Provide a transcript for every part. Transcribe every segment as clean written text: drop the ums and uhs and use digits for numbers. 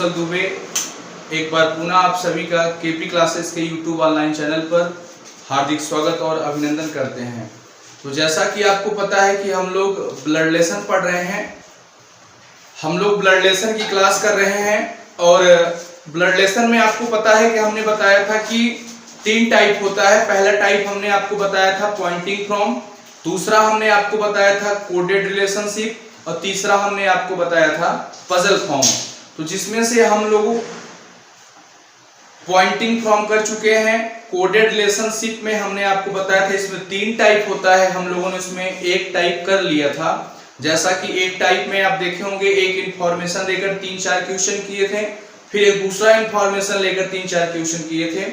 कौशल दुबे एक बार पुनः आप सभी का केपी क्लासेस के यूट्यूब ऑनलाइन चैनल पर हार्दिक स्वागत और अभिनंदन करते हैं। तो जैसा कि आपको पता है कि हम लोग ब्लड रिलेशन पढ़ रहे हैं, हम लोग ब्लड रिलेशन की क्लास कर रहे हैं। और ब्लड रिलेशन में आपको पता है कि हमने बताया था कि 3 टाइप होता है। पहला टाइप हमने आपको बताया था पॉइंटिंग फ्रॉम, दूसरा हमने आपको बताया था कोडेड रिलेशनशिप और तीसरा हमने आपको बताया था पजल फॉर्म। तो जिसमें से हम लोग पॉइंटिंग फ्रॉम कर चुके हैं। कोडेड रिलेशनशिप में हमने आपको बताया था इसमें 3 टाइप होता है, हम लोगों ने इसमें एक टाइप कर लिया था। जैसा कि एक टाइप में आप देखे होंगे एक इंफॉर्मेशन लेकर 3-4 क्वेश्चन किए थे, फिर एक दूसरा इंफॉर्मेशन लेकर 3-4 क्वेश्चन किए थे।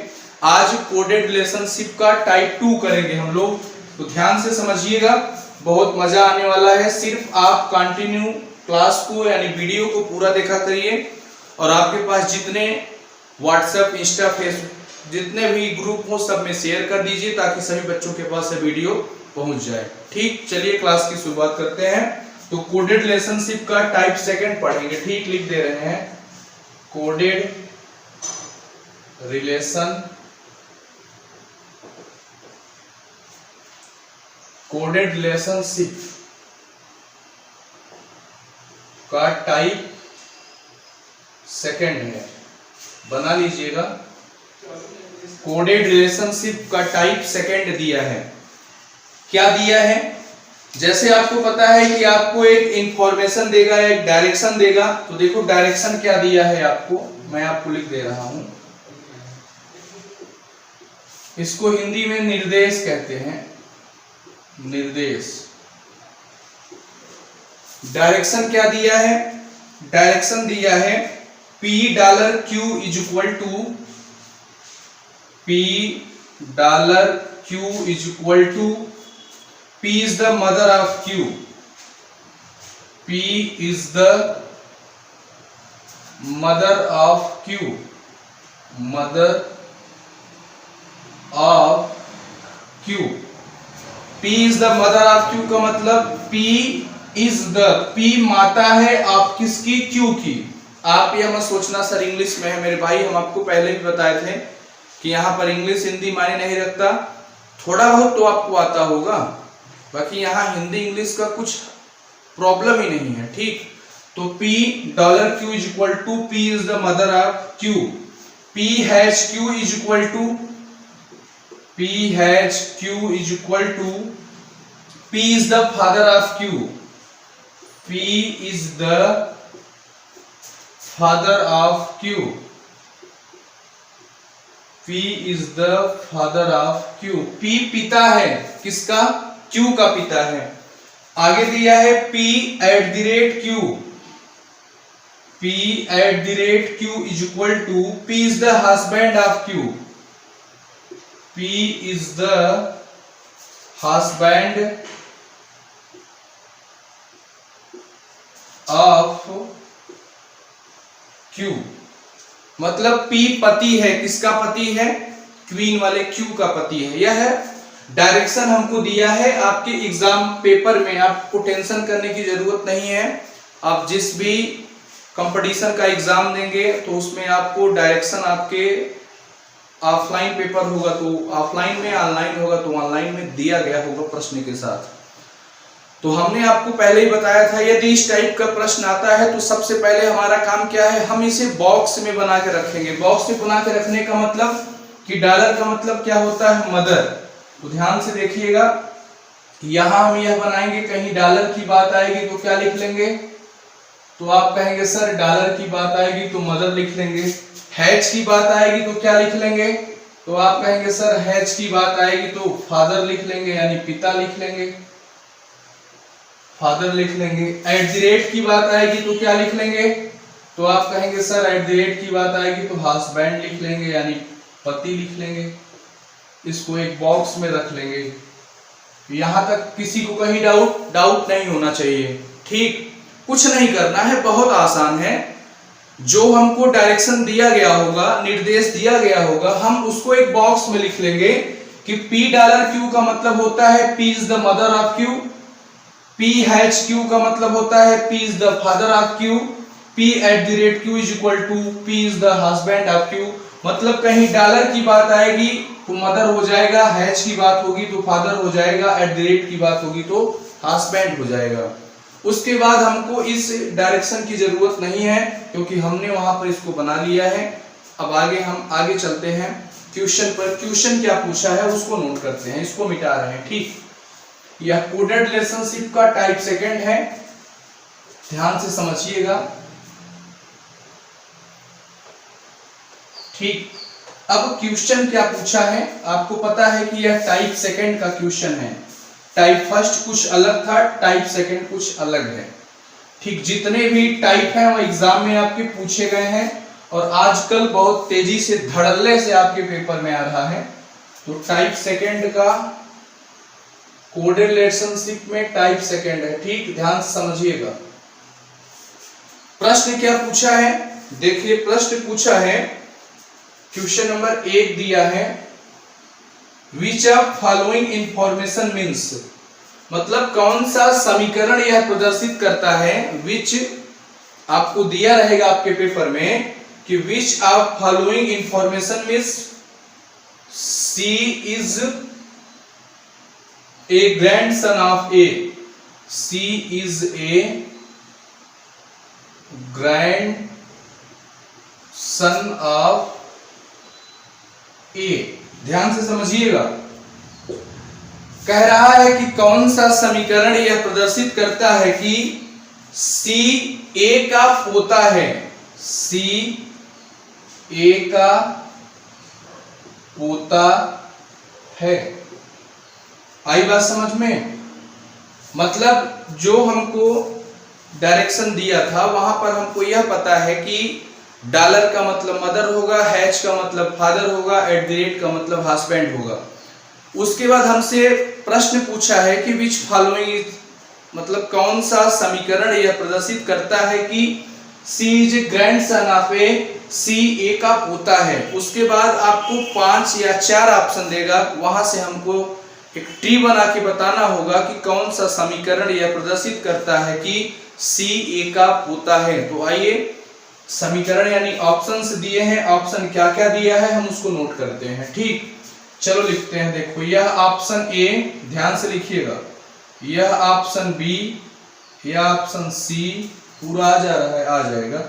आज कोडेड रिलेशनशिप का टाइप 2 करेंगे हम लोग, तो ध्यान से समझिएगा, बहुत मजा आने वाला है। सिर्फ आप कंटिन्यू क्लास को यानी वीडियो को पूरा देखा करिए और आपके पास जितने व्हाट्सएप, इंस्टा, फेसबुक जितने भी ग्रुप हो सब में शेयर कर दीजिए ताकि सभी बच्चों के पास वीडियो पहुंच जाए। ठीक, चलिए क्लास की शुरुआत करते हैं। तो कोडेड रिलेशनशिप का टाइप 2 पढ़ेंगे। ठीक, लिख दे रहे हैं कोडेड रिलेशन, कोडेड रिलेशनशिप का टाइप 2 है, बना लीजिएगा। कोडेड रिलेशनशिप का टाइप 2 दिया है। क्या दिया है? जैसे आपको पता है कि आपको एक इंफॉर्मेशन देगा, एक डायरेक्शन देगा। तो देखो डायरेक्शन क्या दिया है आपको, मैं आपको लिख दे रहा हूं। इसको हिंदी में निर्देश कहते हैं, निर्देश। डायरेक्शन क्या दिया है? डायरेक्शन दिया है $Q is equal to P is equal to P is the mother of Q, P is the mother of Q, mother of Q। P is the mother of Q का मतलब P is the, P माता है आप किसकी? Q की। आप ये मत सोचना सर इंग्लिश में है मेरे भाई, हम आपको पहले भी बताए थे कि यहाँ पर इंग्लिश हिंदी मायने नहीं रखता। थोड़ा बहुत तो आपको आता होगा, बाकी यहाँ हिंदी इंग्लिश का कुछ प्रॉब्लम ही नहीं है। ठीक, तो $Q is equal to P is the mother of Q, P has Q is equal to P has Q is equal to P is the father of Q, P is the father of Q, P is the father of Q। P पिता है किसका? Q का पिता है। आगे दिया है P at the rate Q, P at the rate Q is equal to P is the husband of Q, P is the husband of Q। मतलब P पति है, किसका पति है? क्वीन वाले Q का पति है। यह डायरेक्शन हमको दिया है आपके एग्जाम पेपर में, आपको टेंशन करने की जरूरत नहीं है। आप जिस भी कंपटीशन का एग्जाम देंगे तो उसमें आपको डायरेक्शन आपके ऑफलाइन पेपर होगा तो ऑफलाइन में, ऑनलाइन होगा तो ऑनलाइन में दिया गया होगा प्रश्न के साथ। तो हमने आपको पहले ही बताया था यदि इस टाइप का प्रश्न आता है तो सबसे पहले हमारा काम क्या है, हम इसे बॉक्स में बना के रखेंगे। बॉक्स में बना के रखने का मतलब कि डॉलर का मतलब क्या होता है? मदर। तो ध्यान से देखिएगा, यहां हम यह बनाएंगे, कहीं डॉलर की बात आएगी तो क्या लिख लेंगे? तो आप कहेंगे सर डॉलर की बात आएगी तो मदर लिख लेंगे। हैज की बात आएगी तो क्या लिख लेंगे? तो आप कहेंगे सर हैज की बात आएगी तो फादर लिख लेंगे, यानी पिता लिख लेंगे, फादर लिख लेंगे। एट द रेट की बात आएगी तो क्या लिख लेंगे? तो आप कहेंगे सर एट द रेट की बात आएगी तो हस्बैंड लिख लेंगे, यानी पति लिख लेंगे। इसको एक बॉक्स में रख लेंगे। यहां तक किसी को कहीं डाउट नहीं होना चाहिए। ठीक, कुछ नहीं करना है, बहुत आसान है। जो हमको डायरेक्शन दिया गया होगा, निर्देश दिया गया होगा, हम उसको एक बॉक्स में लिख लेंगे कि $Q का मतलब होता है P is the mother of Q, P has Q का मतलब होता है P is the father of Q, P@Q is equal to P is the husband of Q। मतलब कहीं डॉलर की बात आएगी तो मदर हो जाएगा, हैज की बात होगी तो फादर हो जाएगा, @ की बात होगी तो हस्बैंड हो जाएगा। उसके बाद हमको इस डायरेक्शन की जरूरत नहीं है क्योंकि हमने वहां पर इसको बना लिया है। अब हम आगे चलते हैं क्वेश्चन पर। क्वेश्चन क्या पूछा है उसको नोट करते हैं, इसको मिटा रहे हैं। ठीक, यह कोडेड रिलेशनशिप का टाइप सेकंड है, ध्यान से समझिएगा। ठीक, अब क्वेश्चन क्या पूछा है, आपको पता है कि यह टाइप सेकंड का क्वेश्चन है। टाइप फर्स्ट कुछ अलग था, टाइप सेकंड कुछ अलग है। ठीक, जितने भी टाइप हैं वो एग्जाम में आपके पूछे गए हैं और आजकल बहुत तेजी से धड़ल्ले से आपके पेपर में आ रहा है। तो टाइप सेकंड का कोडेड रिलेशनशिप में टाइप सेकंड है। ठीक, ध्यान से समझिएगा। प्रश्न क्या पूछा है, देखिए प्रश्न पूछा है, क्वेश्चन नंबर 1 दिया है, विच ऑफ फॉलोइंग इंफॉर्मेशन मीन्स, मतलब कौन सा समीकरण यह प्रदर्शित करता है। विच आपको दिया रहेगा आपके पेपर में कि which of following information means C is a grandson of A, C is a grand son of A. ध्यान से समझिएगा, कह रहा है कि कौन सा समीकरण यह प्रदर्शित करता है कि सी ए का पोता है, सी ए का पोता है। आई बात समझ में? मतलब जो हमको डायरेक्शन दिया था वहां पर हमको यह पता है कि डॉलर का मतलब मदर होगा, हैच का मतलब फादर होगा, @ का मतलब हस्बैंड होगा। उसके बाद हमसे प्रश्न पूछा है कि विच फॉलोइंग, मतलब कौन सा समीकरण यह प्रदर्शित करता है कि सी इज ग्रैंडसन ऑफ ए, सी ए का पोता है। उसके बाद आपको 5 या 4 ऑप्शन देगा, वहां से हमको एक ट्री बना के बताना होगा कि कौन सा समीकरण यह प्रदर्शित करता है कि सी ए का पोता है। तो आइए समीकरण यानी ऑप्शंस दिए हैं, ऑप्शन क्या क्या दिया है हम उसको नोट करते हैं। ठीक, चलो लिखते हैं। देखो, यह ऑप्शन ए, ध्यान से लिखिएगा, यह ऑप्शन बी, यह ऑप्शन सी पूरा आ जा रहा है, आ जाएगा,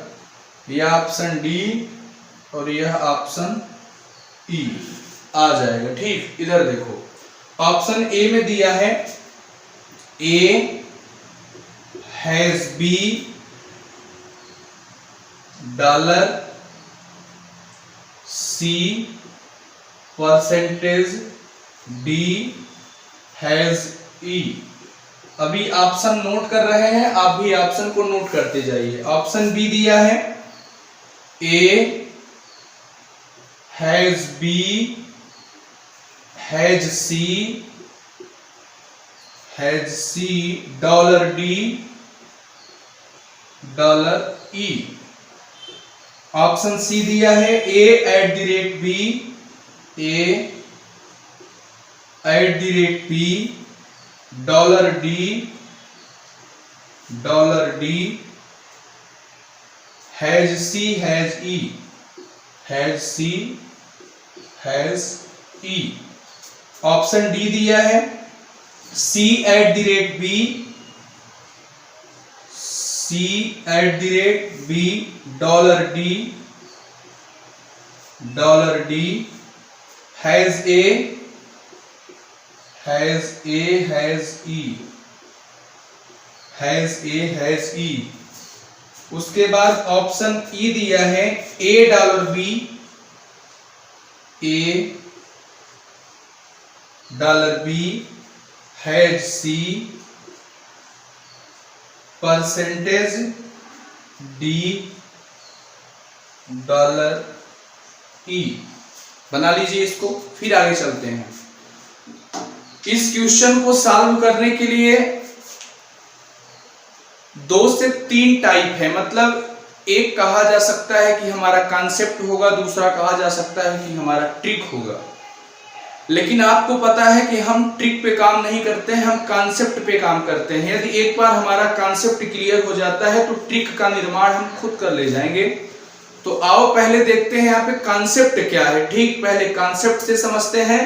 यह ऑप्शन डी और यह ऑप्शन ई आ जाएगा। ठीक, इधर देखो ऑप्शन ए में दिया है A has B dollar C percentage D has E. अभी ऑप्शन नोट कर रहे हैं, आप भी ऑप्शन को नोट करते जाइए। ऑप्शन बी दिया है A has B has C dollar D dollar E. Option C दिया है A @ B, A @ B dollar D has C has E, has C has E. Option D दिया है C @ B, C @ B dollar D has A has E. उसके बाद option E दिया है A $B, A $B has C percentage D dollar E. बना लीजिए इसको, फिर आगे चलते हैं। इस क्वेश्चन को सॉल्व करने के लिए 2 से 3 टाइप है, मतलब एक कहा जा सकता है कि हमारा कॉन्सेप्ट होगा, दूसरा कहा जा सकता है कि हमारा ट्रिक होगा। लेकिन आपको पता है कि हम ट्रिक पे काम नहीं करते हैं, हम कॉन्सेप्ट पे काम करते हैं। यदि एक बार हमारा कॉन्सेप्ट क्लियर हो जाता है तो ट्रिक का निर्माण हम खुद कर ले जाएंगे। तो आओ पहले देखते हैं यहाँ पे कॉन्सेप्ट क्या है। ठीक, पहले कॉन्सेप्ट से समझते हैं।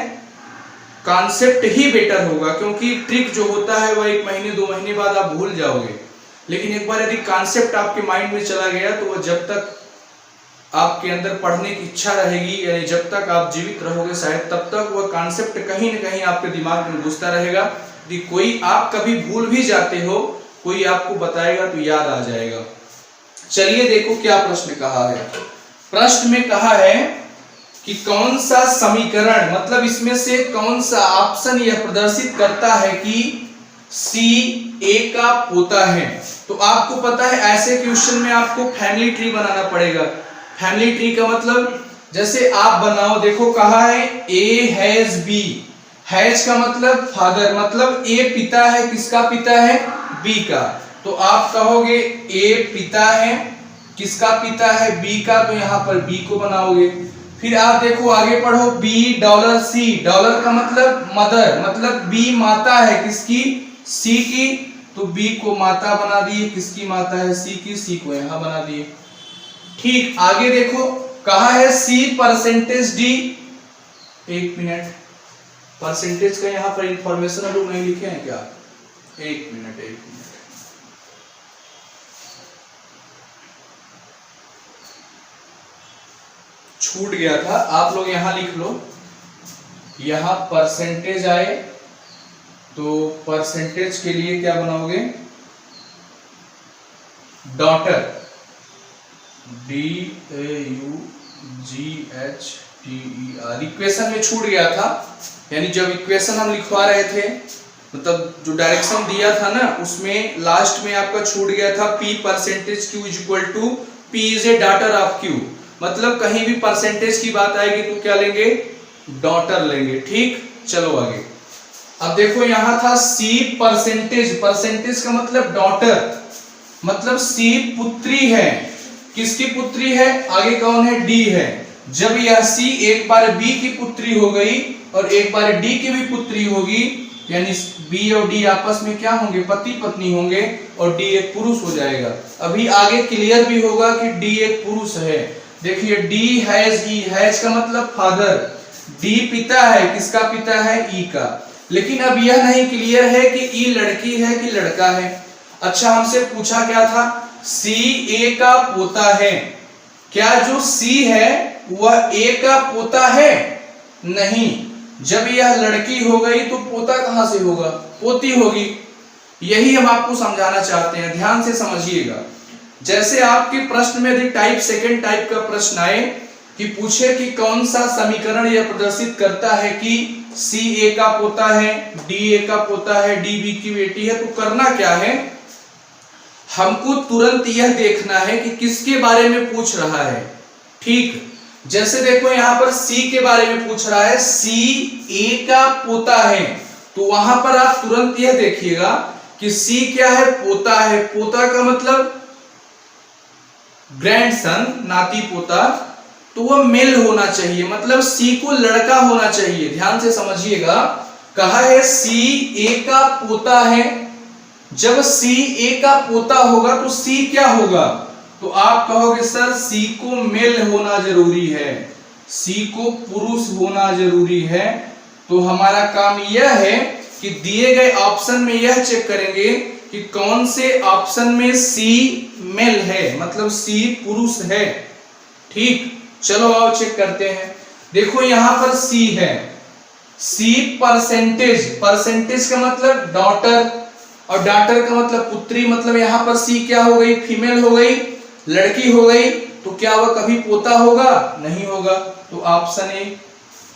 कॉन्सेप्ट ही बेटर होगा, क्योंकि ट्रिक जो होता है वह 1 महीने 2 महीने बाद आप भूल जाओगे, लेकिन एक बार यदि कॉन्सेप्ट आपके माइंड में चला गया तो वह जब तक आपके अंदर पढ़ने की इच्छा रहेगी, यानी जब तक आप जीवित रहोगे शायद, तब तक वह कॉन्सेप्ट कहीं न कहीं आपके दिमाग में घुसता रहेगा। यदि कोई आप कभी भूल भी जाते हो, कोई आपको बताएगा तो याद आ जाएगा। चलिए देखो क्या प्रश्न कहा है। प्रश्न में कहा है कि कौन सा समीकरण, मतलब इसमें से कौन सा ऑप्शन यह प्रदर्शित करता है कि सी ए का पोता है। तो आपको पता है ऐसे क्वेश्चन में आपको फैमिली ट्री बनाना पड़ेगा। फैमिली ट्री का मतलब जैसे आप बनाओ, देखो कहा है ए हैज बी, हैज का मतलब फादर, मतलब ए पिता है, किसका पिता है, बी का। तो आप कहोगे ए पिता है, किसका पिता है, बी का, तो यहाँ पर बी को बनाओगे। फिर आप देखो आगे पढ़ो, बी डॉलर सी, डॉलर का मतलब मदर, मतलब बी माता है, किसकी, सी की, तो बी को माता बना दिए, किसकी माता है, सी की, सी को यहाँ बना दिए। ठीक, आगे देखो कहा है सी परसेंटेज डी, 1 मिनट, परसेंटेज का यहाँ पर इंफॉर्मेशन हम लोग नहीं लिखे हैं क्या, 1 मिनट, छूट गया था, आप लोग यहां लिख लो। यहां परसेंटेज आए तो परसेंटेज के लिए क्या बनाओगे, डॉटर, DAUGHTER, इक्वेशन में छूट गया था, यानी जब इक्वेशन हम लिखवा रहे थे, मतलब जो डायरेक्शन दिया था ना, उसमें लास्ट में आपका छूट गया था P percentage Q is equal to P is a daughter of Q, मतलब कहीं भी परसेंटेज की बात आएगी तो क्या लेंगे, डॉटर लेंगे। ठीक, चलो आगे। अब देखो यहां था C परसेंटेज, परसेंटेज का मतलब डॉटर, मतलब C पुत्री है, किसकी पुत्री है, आगे कौन है, D है। जब यह C एक बार B की पुत्री हो गई और एक बार D की भी पुत्री होगी, यानी B और D आपस में क्या होंगे, पति पत्नी होंगे, और D एक पुरुष हो जाएगा। अभी आगे क्लियर भी होगा कि D एक पुरुष है। देखिए D हैज E, हैज का मतलब फादर, D पिता है, किसका पिता है, E का। लेकिन अब यह नहीं क्लियर है कि E लड़की है कि लड़का है। अच्छा, हमसे पूछा क्या था, C A का पोता है, क्या जो C है वह A का पोता है, नहीं। जब यह लड़की हो गई तो पोता कहां से होगा, पोती होगी। यही हम आपको समझाना चाहते हैं, ध्यान से समझिएगा। जैसे आपके प्रश्न में यदि टाइप सेकंड टाइप का प्रश्न आए कि पूछे कि कौन सा समीकरण यह प्रदर्शित करता है कि C A का पोता है, D A का पोता है, D B की बेटी है, तो करना क्या है, हमको तुरंत यह देखना है कि किसके बारे में पूछ रहा है। ठीक, जैसे देखो यहां पर C के बारे में पूछ रहा है, C A का पोता है, तो वहां पर आप तुरंत यह देखिएगा कि C क्या है, पोता है। पोता का मतलब ग्रैंडसन, नाती पोता, तो वह मेल होना चाहिए, मतलब C को लड़का होना चाहिए। ध्यान से समझिएगा, कहा है C A का पोता है। जब C A का पोता होगा तो C क्या होगा, तो आप कहोगे सर C को मेल होना जरूरी है, C को पुरुष होना जरूरी है। तो हमारा काम यह है कि दिए गए ऑप्शन में यह चेक करेंगे कि कौन से ऑप्शन में C मेल है, मतलब C पुरुष है। ठीक, चलो आओ चेक करते हैं। देखो यहां पर C है, C परसेंटेज, परसेंटेज का मतलब डॉटर, और डॉटर का मतलब पुत्री, मतलब यहां पर C क्या हो गई, फीमेल हो गई, लड़की हो गई, तो क्या वह कभी पोता होगा, नहीं होगा। तो ऑप्शन ए।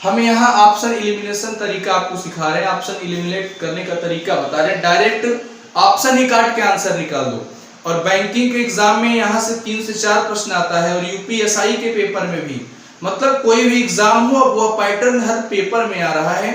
हम यहाँ ऑप्शन एलिमिनेशन तरीका आपको सिखा रहे हैं, ऑप्शन एलिमिनेट करने का तरीका बता रहे हैं, डायरेक्ट ऑप्शन ही काट के आंसर निकाल दो। और बैंकिंग के एग्जाम में यहाँ से 3 से 4 प्रश्न आता है, और यूपीएसआई के पेपर में भी, मतलब कोई भी एग्जाम हो, अब वह पैटर्न हर पेपर में आ रहा है।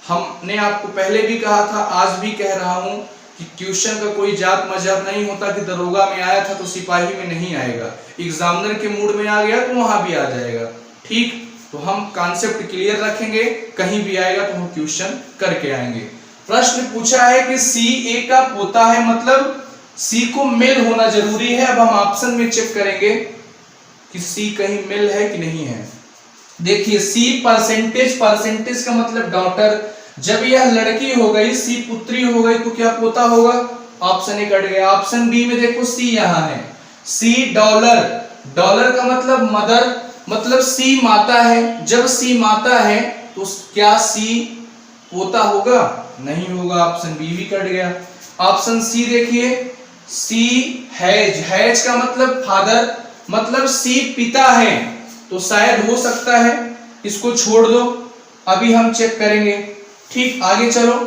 हमने आपको पहले भी कहा था, आज भी कह रहा हूं कि क्वेश्चन का कोई जात मजहब नहीं होता कि दरोगा में आया था तो सिपाही में नहीं आएगा, एग्जामिनर के मूड में आ गया तो वहां भी आ जाएगा। ठीक, तो हम कॉन्सेप्ट क्लियर रखेंगे, कहीं भी आएगा तो हम क्वेश्चन करके आएंगे। प्रश्न पूछा है कि CA का पोता है, मतलब C को मेल होना जरूरी है। अब हम ऑप्शन में चेक करेंगे कि C कहीं मेल है कि नहीं है। देखिए C परसेंटेज, परसेंटेज का मतलब डॉटर, जब यह लड़की हो गई, C पुत्री हो गई, तो क्या पोता होगा? ऑप्शन ए कट गया। ऑप्शन बी में देखो C यहां है, C डॉलर, डॉलर का मतलब मदर, मतलब C माता है। जब C माता है तो क्या C पोता होगा? नहीं होगा, ऑप्शन बी भी कट गया। ऑप्शन सी देखिए, C हैज, हैज का मतलब फादर, मतलब C पिता है, तो शायद हो सकता है, इसको छोड़ दो, अभी हम चेक करेंगे। ठीक, आगे चलो।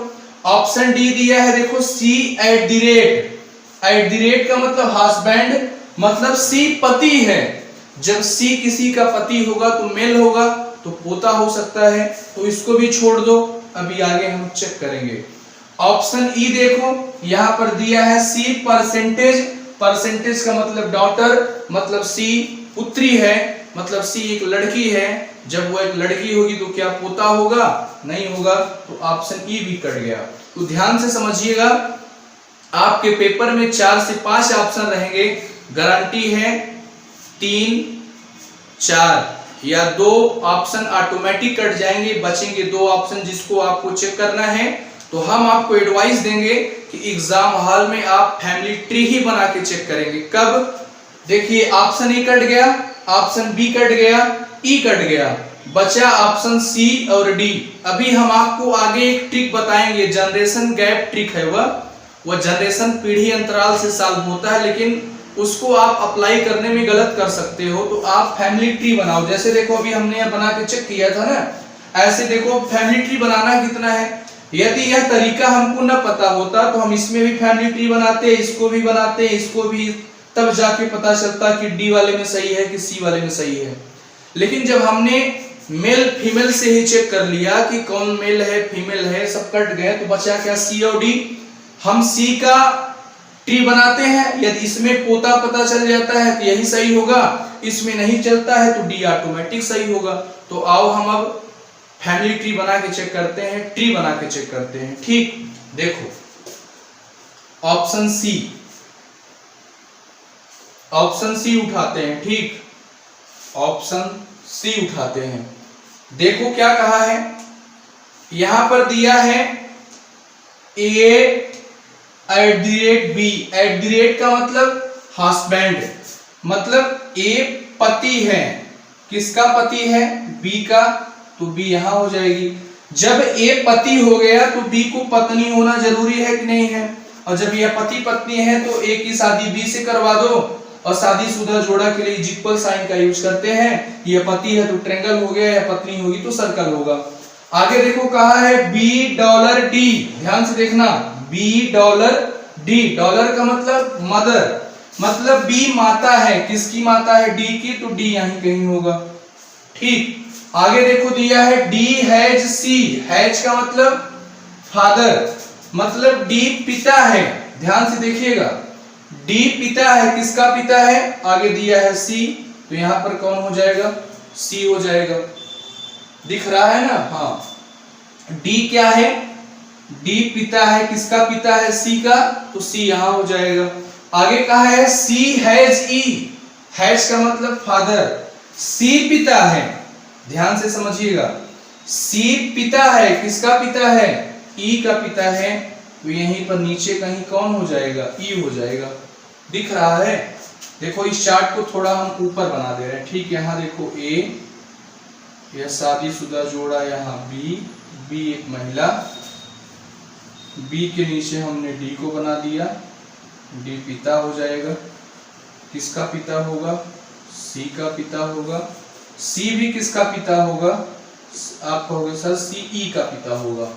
ऑप्शन डी दिया है, देखो C eight the rate, eight the rate का मतलब हस्बैंड, मतलब C पति है। जब C किसी का पति होगा तो मेल होगा, तो पोता हो सकता है, तो इसको भी छोड़ दो, अभी आगे हम चेक करेंगे। ऑप्शन ई देखो, यहां पर दिया है C परसेंटेज, परसेंटेज का मतलब डॉटर, मतलब C पुत्री है, मतलब C एक लड़की है। जब वो एक लड़की होगी तो क्या पोता होगा? नहीं होगा, तो ऑप्शन ई भी कट गया। तो ध्यान से समझिएगा, आपके पेपर में 4 से 5 ऑप्शन रहेंगे, गारंटी है 3, 4 या 2 ऑप्शन ऑटोमेटिक कट जाएंगे, बचेंगे 2 ऑप्शन जिसको आपको चेक करना है। तो हम आपको एडवाइस देंगे कि एग्जाम हॉल में आप फैमिली ट्री ही बना के चेक करेंगे। कब? देखिए ऑप्शन ए कट गया, ऑप्शन बी कट गया, ई कट गया, बचा ऑप्शन सी और डी। अभी हम आपको आगे एक ट्रिक बताएंगे, जनरेशन गैप ट्रिक है वह जनरेशन पीढ़ी अंतराल से सॉल्व होता है, लेकिन उसको आप अप्लाई करने में गलत कर सकते हो। तो आप फैमिली ट्री बनाओ, जैसे देखो अभी हमने बना के चेक किया था ना, ऐसे देखो फैमिली ट्री बनाना कितना है। यदि यह तरीका हमको न पता होता तो हम इसमें भी फैमिली ट्री बनाते, इसको भी बनाते, इसको भी, तब जाके पता चलता कि डी वाले में सही है कि सी वाले में सही है। लेकिन जब हमने मेल फीमेल से ही चेक कर लिया कि कौन मेल है फीमेल है, सब कट गए, तो बचा क्या? सी और डी। हम सी का ट्री बनाते हैं, यदि इसमें पोता पता चल जाता है तो यही सही होगा, इसमें नहीं चलता है तो डी ऑटोमेटिक सही होगा। तो आओ हम अब फैमिली ट्री बना के चेक करते हैं, ट्री बना के चेक करते हैं। ठीक, देखो ऑप्शन सी, ऑप्शन सी उठाते हैं। ठीक, ऑप्शन सी उठाते हैं। देखो क्या कहा है, यहां पर दिया है A at the rate B, at the rate का मतलब हस्बैंड, मतलब ए पति है, किसका पति है? बी का, तो बी यहां हो जाएगी। जब ए पति हो गया तो बी को पत्नी होना जरूरी है कि नहीं है? और जब यह पति पत्नी है तो ए की शादी बी से करवा दो, और शादीशुदा जोड़ा के लिए इक्वल साइन का यूज करते हैं। ये पति है तो ट्रायंगल हो गया, या पत्नी होगी तो सर्कल होगा। आगे देखो कहा है बी डॉलर डी, ध्यान से देखना, बी डॉलर डी, डॉलर का मतलब मदर, मतलब बी माता है, किसकी माता है? डी की, तो डी यहीं कहीं होगा। ठीक, आगे देखो दिया है डी हैज सी, हैज का मतलब फादर, मतलब डी पिता है, ध्यान से देखिएगा, डी पिता है, किसका पिता है? आगे दिया है सी, तो यहां पर कौन हो जाएगा? सी हो जाएगा, दिख रहा है ना? हाँ, डी क्या है? डी पिता है, किसका पिता है? सी का, तो सी यहां हो जाएगा। आगे कहा है सी हैज ई, हैज का मतलब फादर, सी पिता है, ध्यान से समझिएगा, सी पिता है, किसका पिता है? ई का पिता है, तो यहीं पर नीचे कहीं कौन हो जाएगा? ई हो जाएगा, दिख रहा है? देखो इस चार्ट को थोड़ा हम ऊपर बना दे रहे हैं। ठीक, यहाँ देखो ए, यह शादीशुदा जोड़ा, यहाँ बी, बी एक महिला, बी के नीचे हमने डी को बना दिया, डी पिता हो जाएगा, किसका पिता होगा? सी का पिता होगा, सी भी किसका पिता होगा? आप कहोगे सर सी ई का पिता होगा।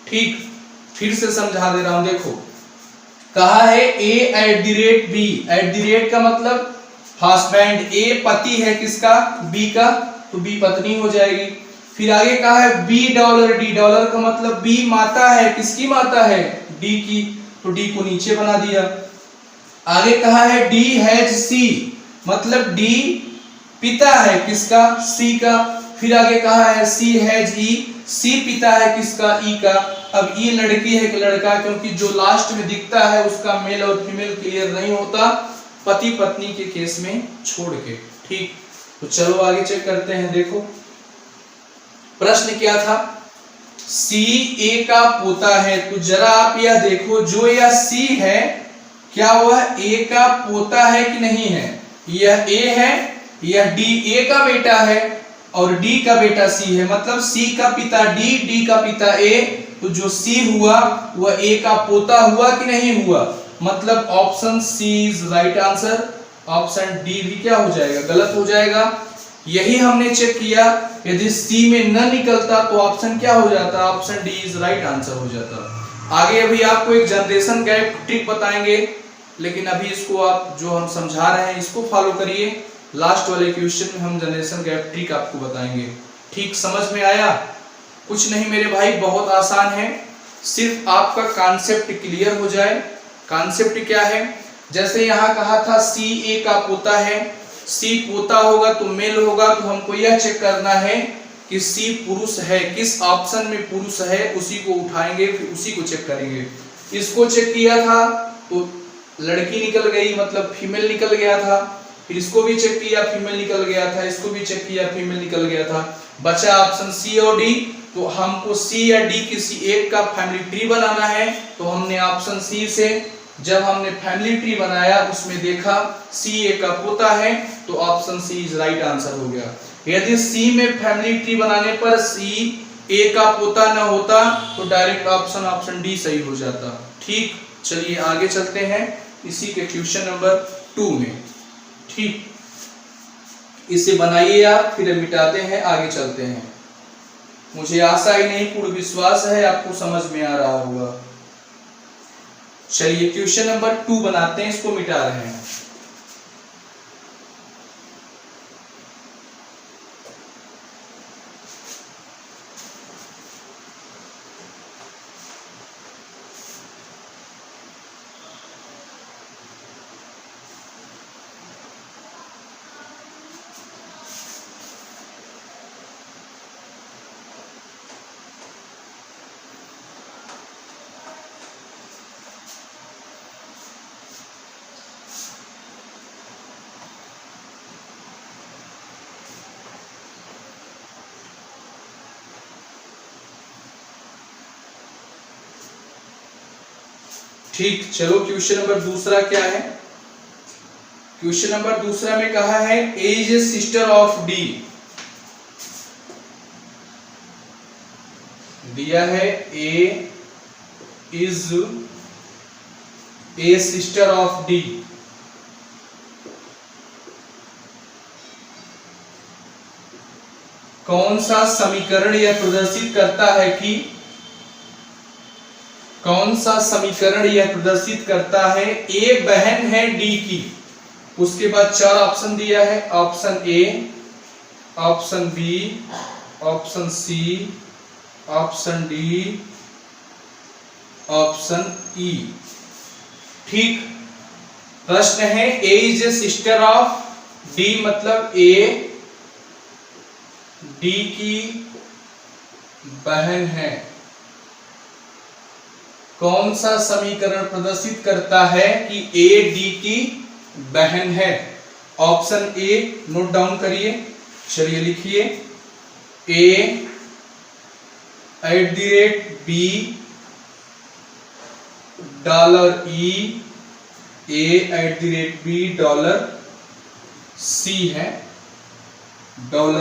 ठीक, फिर से समझा दे रहा हूं, देखो कहा है A at the rate B, at the rate का मतलब हस्बैंड, ए पति है किसका? बी का, तो बी पत्नी हो जाएगी। फिर आगे कहा है बी डॉलर डी, डॉलर का मतलब बी माता है, किसकी माता है? डी की, तो डी को नीचे बना दिया। आगे कहा है डी हैज सी, मतलब डी पिता है, किसका? सी का। फिर आगे कहा है सी हैज ई, सी पिता है किसका, ई का। अब ई लड़की है कि लड़का, क्योंकि जो लास्ट में दिखता है उसका मेल और फीमेल क्लियर नहीं होता पति पत्नी के केस में छोड़ के। ठीक, तो चलो आगे चेक करते हैं। देखो प्रश्न क्या था, सी ए का पोता है। तो जरा आप यह देखो, जो यह सी है क्या वह ए का पोता है कि नहीं है। यह ए है, यह डी ए का बेटा है और डी का बेटा सी है, मतलब सी का पिता डी, डी का पिता ए। तो जो सी हुआ वह ए का पोता हुआ कि नहीं हुआ, मतलब option C is right answer. Option D भी क्या हो जाएगा, गलत हो जाएगा। यही हमने चेक किया, यदि सी में न निकलता तो ऑप्शन क्या हो जाता, option D is right answer हो जाता। आगे अभी आपको एक जनरेशन गैप ट्रिक बताएंगे, लेकिन अभी इसको आप जो हम समझा रहे हैं इसको फॉलो करिए। लास्ट वाले क्वेश्चन में हम जनरेशन गैप ट्रिक आपको बताएंगे। ठीक, समझ में आया? कुछ नहीं मेरे भाई, बहुत आसान है, सिर्फ आपका कॉन्सेप्ट क्लियर हो जाए। कॉन्सेप्ट क्या है, जैसे यहाँ कहा था सी ए का पोता है, सी पोता होगा तो मेल होगा, तो हमको यह चेक करना है कि सी पुरुष है, किस ऑप्शन में पुरुष है उसी को उठाएंगे, फिर उसी को चेक करेंगे। इसको चेक किया था तो लड़की निकल गई, मतलब फीमेल निकल गया था। फिर इसको भी चेक किया, फीमेल निकल गया था। इसको भी चेक किया, फीमेल निकल गया था। बचा ऑप्शन सी और डी। तो हमको सी या डी किसी एक का फैमिली ट्री बनाना है, तो हमने ऑप्शन सी से जब हमने फैमिली ट्री बनाया उसमें देखा सी ए का पोता है, तो option C is right answer हो गया। यदि सी में फैमिली ट्री बनाने पर सी ए का पोता न होता तो डायरेक्ट ऑप्शन डी सही हो जाता। ठीक, चलिए आगे चलते हैं इसी के क्वेश्चन नंबर 2 में। ठीक, इसे बनाइए आप, फिर मिटाते हैं, आगे चलते हैं। मुझे आशा ही नहीं पूर्ण विश्वास है आपको समझ में आ रहा होगा। चलिए क्वेश्चन नंबर 2 बनाते हैं, इसको मिटा रहे हैं। ठीक, चलो क्वेश्चन नंबर दूसरा क्या है। क्वेश्चन नंबर दूसरा में कहा है A is a sister of D. दिया है A is a sister of D. कौन सा समीकरण यह प्रदर्शित करता है कि, कौन सा समीकरण यह प्रदर्शित करता है ए बहन है डी की। उसके बाद 4 ऑप्शन दिया है, option A, option B, option C, option D, option E. ठीक, प्रश्न है A is a sister of D, मतलब ए डी की बहन है। कौन सा समीकरण प्रदर्शित करता है कि ए डी की बहन है। ऑप्शन ए नोट डाउन करिए, चलिए लिखिए, A @b $E, a $B $C है,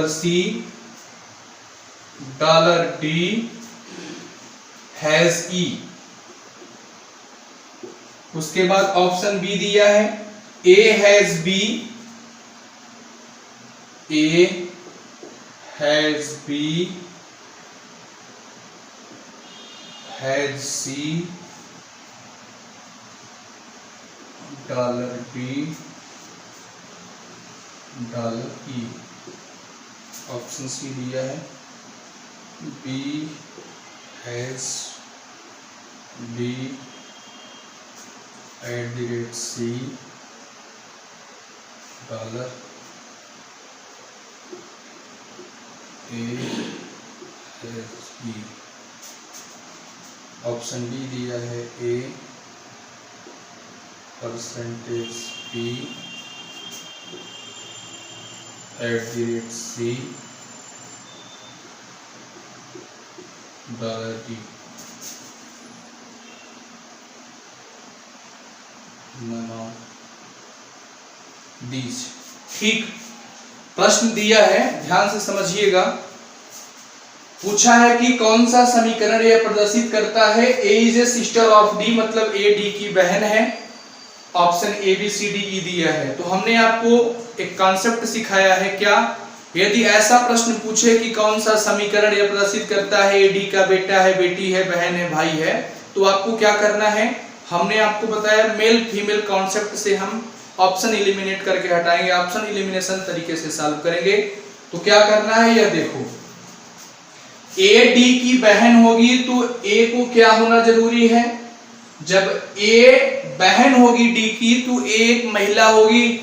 $C $D हैज E। उसके बाद ऑप्शन बी दिया है A has B, A has B has C $B $E। Option C दिया है B has B @C A/B। Option B दिया है A percentage B @C $D। ठीक, प्रश्न दिया है, ध्यान से समझिएगा। पूछा है कि कौन सा समीकरण यह प्रदर्शित करता है A is a sister of D, मतलब A D की बहन है। Option A B C D E दिया है। तो हमने आपको एक कॉन्सेप्ट सिखाया है, क्या? यदि ऐसा प्रश्न पूछे कि कौन सा समीकरण यह प्रदर्शित करता है A D का बेटा है, बेटी है, बहन है, भाई है, तो आपको क्या करना है? हमने आपको बताया मेल फीमेल कॉन्सेप्ट से हम ऑप्शन एलिमिनेट करके हटाएंगे, ऑप्शन एलिमिनेशन तरीके से सॉल्व करेंगे। तो क्या करना है, यह देखो, A D की बहन होगी तो A को क्या होना जरूरी है? जब A बहन होगी D की तो A एक महिला होगी,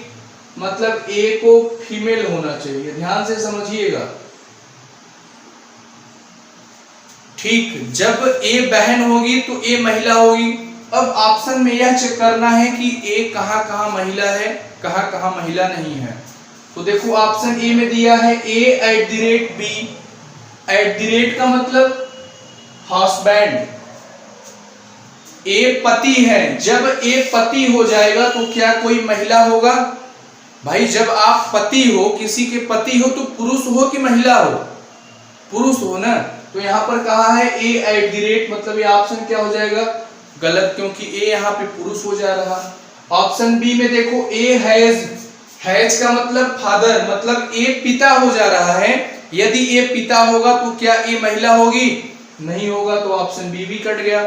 मतलब A को फीमेल होना चाहिए। ध्यान से समझिएगा। ठीक, जब A बहन होगी तो A महिला होगी। अब ऑप्शन में यह चेक करना है कि A कहां कहां महिला है, कहां कहां महिला नहीं है। तो देखो ऑप्शन ए में दिया है A@B, @ का मतलब हस्बैंड, ए पति है। जब ए पति हो जाएगा तो क्या कोई महिला होगा? भाई जब आप पति हो, किसी के पति हो, तो पुरुष हो कि महिला हो? पुरुष हो ना। तो यहाँ पर कहा है A@, मतलब ये ऑप्शन क्या हो जाएगा? गलत, क्योंकि ए यहाँ पे पुरुष हो जा रहा। ऑप्शन बी में देखो A हैज का मतलब फादर, मतलब ए पिता हो जा रहा है। यदि ए पिता होगा तो क्या ए महिला होगी? नहीं होगा, तो ऑप्शन बी भी कट गया।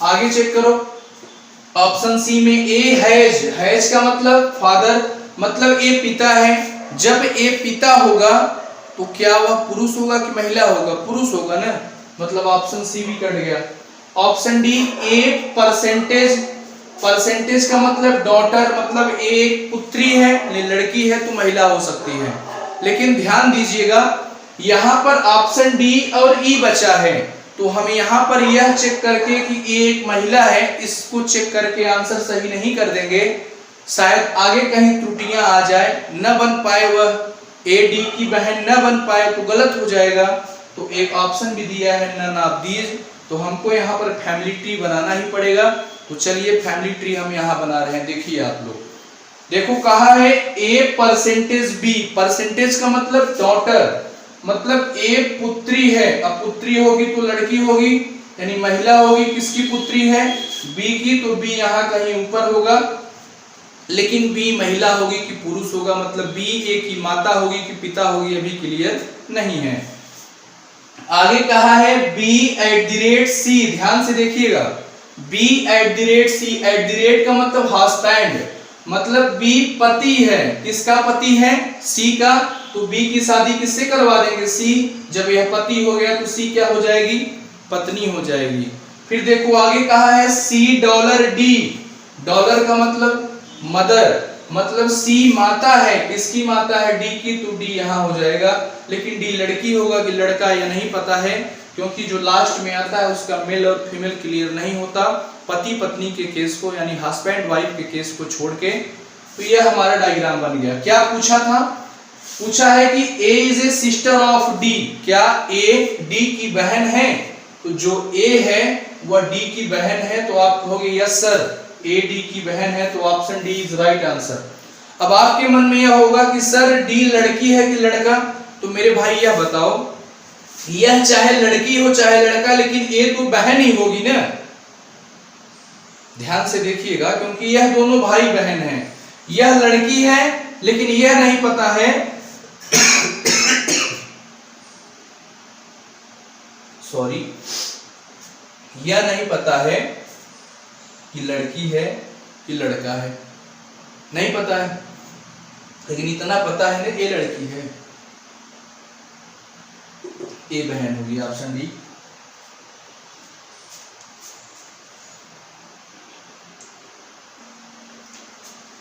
आगे चेक करो, ऑप्शन सी में हैज का मतलब फादर, मतलब ए पिता है। जब ए पिता होगा तो क्या वह पुरुष होगा कि महिला होगा? पुरुष होगा ना, मतलब ऑप्शन सी भी कट गया। ऑप्शन डी ए परसेंटेज का मतलब डॉटर, मतलब एक पुत्री है, लड़की है तो महिला हो सकती है। लेकिन ध्यान दीजिएगा, यहां पर ऑप्शन डी और ई बचा है, तो हम यहां पर यह चेक करके कि ए एक महिला है, इसको चेक करके आंसर सही नहीं कर देंगे, शायद आगे कहीं त्रुटियां आ जाए, न बन पाए, वह ए डी की बहन न बन पाए तो गलत हो जाएगा। तो एक ऑप्शन भी दिया है नन ऑफ दीज, तो हमको यहाँ पर फैमिली ट्री बनाना ही पड़ेगा। तो चलिए फैमिली ट्री हम यहाँ बना रहे हैं। देखिए आप लोग, देखो कहा है A%B, परसेंटेज का मतलब डॉटर, मतलब ए पुत्री है। अब पुत्री होगी तो लड़की होगी, यानी महिला होगी। किसकी पुत्री है? बी की, तो बी यहाँ कहीं ऊपर होगा। लेकिन बी महिला होगी कि पुरुष होगा, मतलब बी ए की माता होगी कि पिता होगी, अभी क्लियर नहीं है। आगे कहा है B@C, ध्यान से देखिएगा, B@C, @ का मतलब हस्बैंड, मतलब बी पति है। किसका पति है? सी का। तो बी की शादी किससे करवा देंगे? सी। जब यह पति हो गया तो सी क्या हो जाएगी? पत्नी हो जाएगी। फिर देखो आगे कहा है $C, डॉलर का मतलब मदर, मतलब सी माता है। किसकी माता है? डी की, तो डी यहाँ हो जाएगा। लेकिन डी लड़की होगा कि लड़का यह नहीं पता है, क्योंकि जो लास्ट में आता है उसका मेल और फीमेल क्लियर नहीं होता, पति पत्नी के केस को, यानी हस्बैंड वाइफ के केस को छोड़ के। तो यह हमारा डायग्राम बन गया। क्या पूछा था? पूछा है कि A is a sister of D, क्या A D की बहन है? तो जो A है वह D की बहन है, तो आप कहोगे यस सर, A D की बहन है, तो option D is right answer. अब आपके मन में यह होगा कि सर D लड़की है कि लड़का? तो मेरे भाई यह बताओ, यह चाहे लड़की हो चाहे लड़का, लेकिन A तो बहन ही होगी ना। ध्यान से देखिएगा, क्योंकि यह दोनों भाई बहन हैं। यह लड़की है, लेकिन यह नहीं पता है सॉरी, यह नहीं पता है कि लड़की है कि लड़का है, नहीं पता है। लेकिन इतना पता है ना, ए लड़की है, ए बहन होगी, ऑप्शन डी।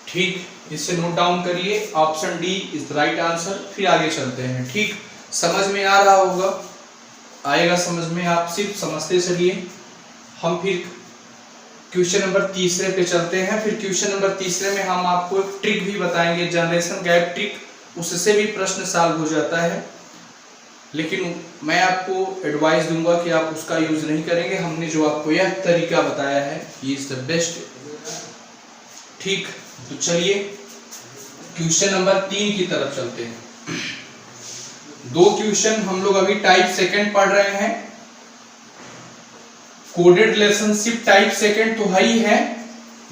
ठीक, इससे नोट डाउन करिए, option D is right answer. फिर आगे चलते हैं। ठीक, समझ में आ रहा होगा, आएगा समझ में, आप सिर्फ समझते चलिए। हम फिर क्वेश्चन नंबर तीसरे पे चलते हैं। फिर क्वेश्चन नंबर तीसरे में हम आपको एक ट्रिक भी बताएंगे, जनरेशन गैप ट्रिक, उससे भी प्रश्न सॉल्व हो जाता है, लेकिन मैं आपको एडवाइस दूंगा कि आप उसका यूज नहीं करेंगे। हमने जो आपको यह तरीका बताया है, ये इज द बेस्ट। ठीक, तो चलिए क्वेश्चन नंबर 3 की तरफ चलते हैं। 2 क्वेश्चन हम लोग अभी टाइप सेकंड पढ़ रहे हैं। कोडेड रिलेशनशिप टाइप सेकंड तो है ही है,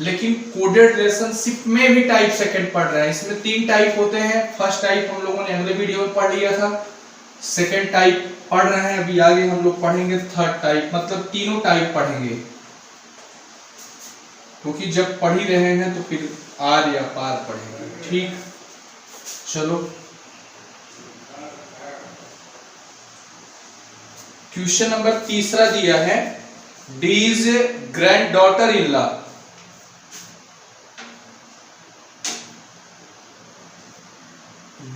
लेकिन कोडेड रिलेशनशिप में भी टाइप सेकंड पढ़ रहे हैं। इसमें 3 टाइप होते हैं। फर्स्ट टाइप हम लोगों ने अगले वीडियो में पढ़ लिया था, सेकंड टाइप पढ़ रहे हैं, अभी आगे हम लोग पढ़ेंगे थर्ड टाइप, मतलब तीनों टाइप पढ़ेंगे, क्योंकि जब पढ़ ही रहे हैं तो फिर आर या पार पढ़ेंगे। ठीक, चलो क्वेश्चन नंबर तीसरा दिया है, D is grand daughter in law.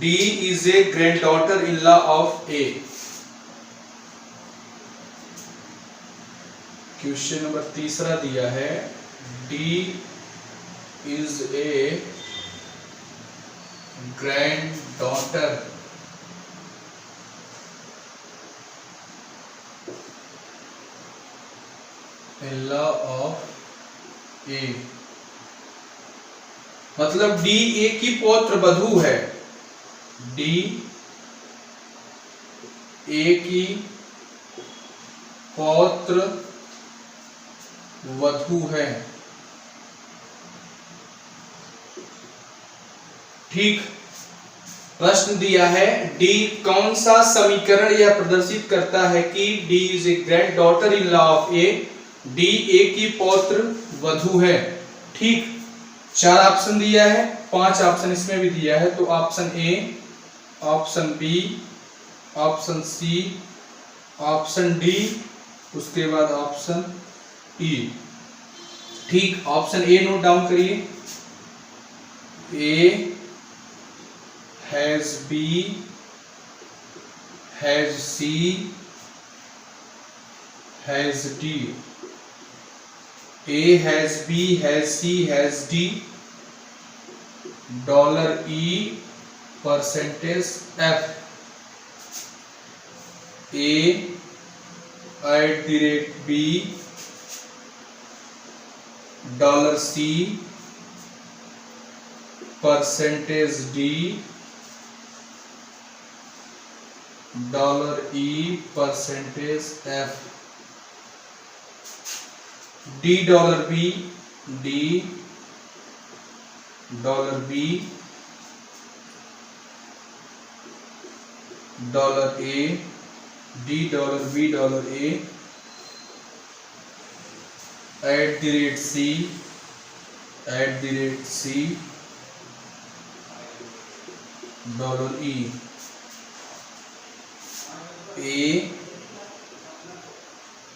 D is a granddaughter-in-law of A. Question number तीसरा दिया है, D is a granddaughter in-law of A। मतलब D A की पौत्र वधू है। D A की पौत्र वधू है। ठीक, प्रश्न दिया है, D कौन सा समीकरण यह प्रदर्शित करता है कि D is a grand daughter in law of A। D A की पौत्र वधू है। ठीक, 4 ऑप्शन दिया है, 5 ऑप्शन इसमें भी दिया है, तो option A, option B, option C, option D, उसके बाद ऑप्शन ई। ठीक, ऑप्शन ए नोट डाउन करिए, A has B has C has D. A has B has C has D, $E percentage F, A @ B, $C percentage D, $E percentage F, D $B, D $B, $A, D $B $A, @C, $E, A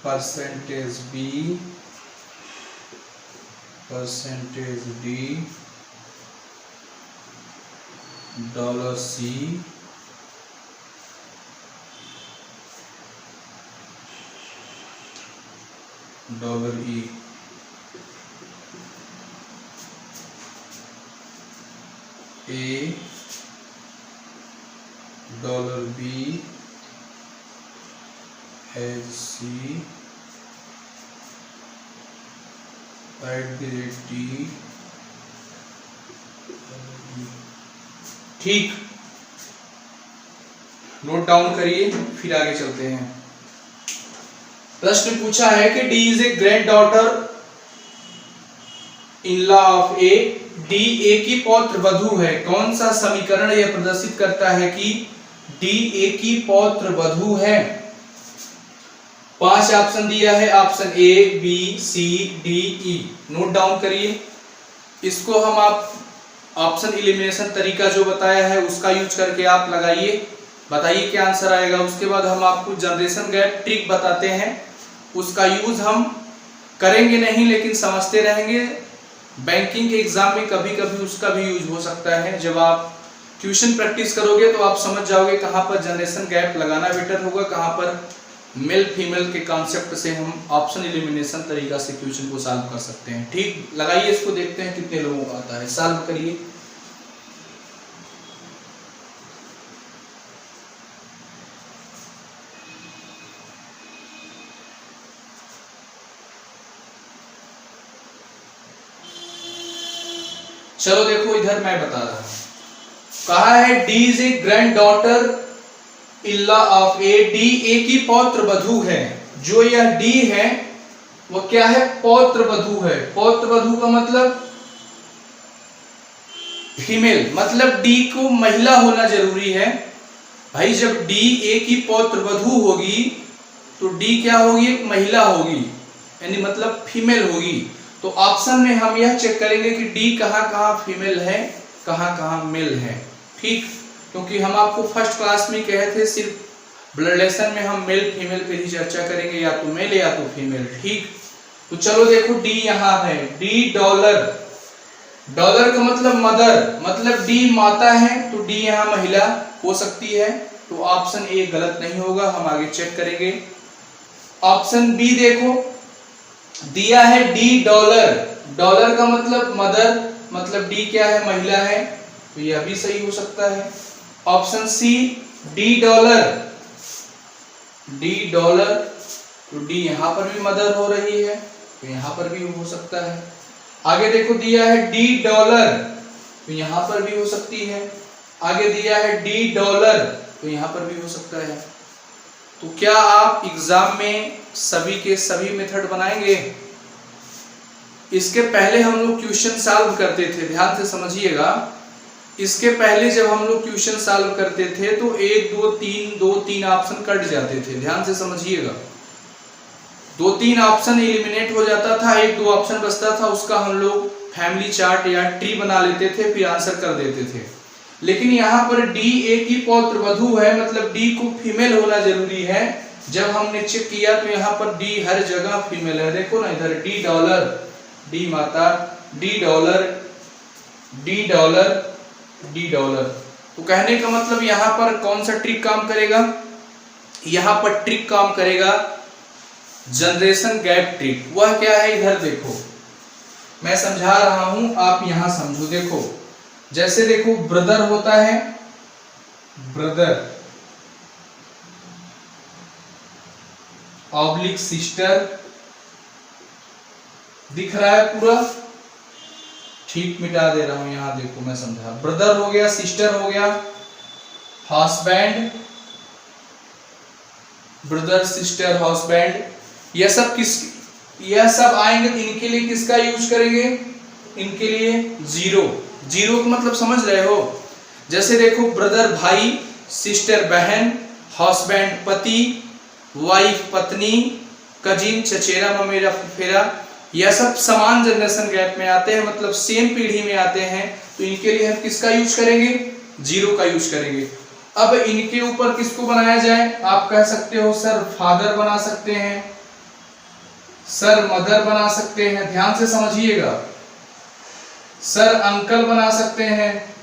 percentage B percentage D, $C, $E। A $B has C @D। ठीक, note down करिए, फिर आगे चलते हैं। प्रश्न पूछा है कि D is a grand daughter in law of A। D A की पौत्र वधू है। कौन सा समीकरण यह प्रदर्शित करता है कि D A की पौत्र वधू है? 5 ऑप्शन दिया है, option A, B, C, D, E। Note down करिए। इसको हम आप ऑप्शन एलिमिनेशन तरीका जो बताया है उसका यूज करके आप लगाइए, बताइए क्या आंसर आएगा। उसके बाद हम आपको जनरेशन गैप ट्रिक बताते हैं, उसका यूज हम करेंगे नहीं लेकिन समझते रहेंगे। बैंकिंग के एग्जाम में कभी कभी उसका भी यूज हो सकता है, जब आप क्वेश्चन प्रैक्टिस करोगे तो आप समझ जाओगे कहाँ पर जनरेशन गैप लगाना बेटर होगा, कहाँ पर मेल फीमेल के कॉन्सेप्ट से हम ऑप्शन एलिमिनेशन तरीका से क्वेश्चन को सॉल्व कर सकते हैं। ठीक, लगाइए इसको, देखते हैं कितने लोगों को आता है, सॉल्व करिए। चलो देखो इधर मैं बता रहा हूं, कहा है D is a grand daughter इल्ला ऑफ ए, डी ए की पौत्र वधू है। जो यह डी है वो क्या है, पौत्र वधू है। पौत्र वधू का मतलब फीमेल, मतलब डी को महिला होना जरूरी है भाई। जब डी ए की पौत्र वधू होगी तो डी क्या होगी, एक महिला होगी, यानी मतलब फीमेल होगी। तो ऑप्शन में हम यह चेक करेंगे कि डी कहाँ कहाँ फीमेल है, कहाँ कहाँ मेल है। ठीक, क्योंकि हम आपको फर्स्ट क्लास में कहे थे सिर्फ ब्लड रिलेशन में हम मेल फीमेल पे ही चर्चा करेंगे, या तो मेल या तो फीमेल। ठीक, तो चलो देखो डी यहाँ है, डी डॉलर, डॉलर का मतलब मदर, मतलब डी माता है तो डी यहाँ महिला हो सकती है। तो ऑप्शन ए गलत नहीं होगा, हम आगे चेक करेंगे। ऑप्शन बी देखो दिया है डी डॉलर, डॉलर का मतलब मदर, मतलब डी क्या है, महिला है, तो यह भी सही हो सकता है। Option C D dollar, D dollar, तो डी यहां पर भी मदर हो रही है, तो यहां पर भी हो सकता है। आगे देखो दिया है डी डॉलर, तो यहां पर भी हो सकती है। आगे दिया है डी डॉलर, तो यहां पर भी हो सकता है। तो क्या आप एग्जाम में सभी के सभी मेथड बनाएंगे? इसके पहले हम लोग क्वेश्चन सॉल्व करते थे, ध्यान से समझिएगा। इसके पहले जब हम लोग क्वेश्चन सॉल्व करते थे तो 1 2 3 ऑप्शन कट जाते थे, ध्यान से समझिएगा। 2-3 ऑप्शन एलिमिनेट हो जाता था, 1-2 ऑप्शन बचता था, उसका हम लोग फैमिली चार्ट या ट्री बना लेते थे, फिर आंसर कर देते थे। लेकिन यहाँ पर डी ए की पौत्र वधू है, मतलब डी को फीमेल होना जरूरी है। जब हमने चेक किया तो यहाँ पर डी हर जगह फीमेल है, देखो ना इधर डी डॉलर, डी माता, D dollar, D dollar, D dollar. तो कहने का मतलब यहाँ पर कौन सा ट्रिक काम करेगा, यहाँ पर ट्रिक काम करेगा जनरेशन गैप ट्रिक। वह क्या है, इधर देखो मैं समझा रहा हूं, आप यहां समझो। देखो जैसे देखो ब्रदर होता है, ब्रदर ऑब्लिक सिस्टर, दिख रहा है पूरा, ठीक मिटा दे रहा हूं, यहां देखो मैं समझा। ब्रदर हो गया, सिस्टर हो गया, हस्बैंड, ब्रदर सिस्टर हस्बैंड, यह सब आएंगे तो इनके लिए किसका यूज करेंगे, इनके लिए जीरो। जीरो का मतलब समझ रहे हो, जैसे देखो ब्रदर भाई, सिस्टर बहन, हस्बैंड पति, वाइफ पत्नी, कजिन चचेरा ममेरा फुफेरा, यह सब समान जनरेशन गैप में आते हैं, मतलब सेम पीढ़ी में आते हैं। तो इनके लिए हम किसका यूज करेंगे, जीरो का यूज करेंगे। अब इनके ऊपर किसको बनाया जाए, आप कह सकते हो सर फादर बना सकते हैं, सर मदर बना सकते हैं, ध्यान से समझिएगा। सर अंकल बना सकते हैं,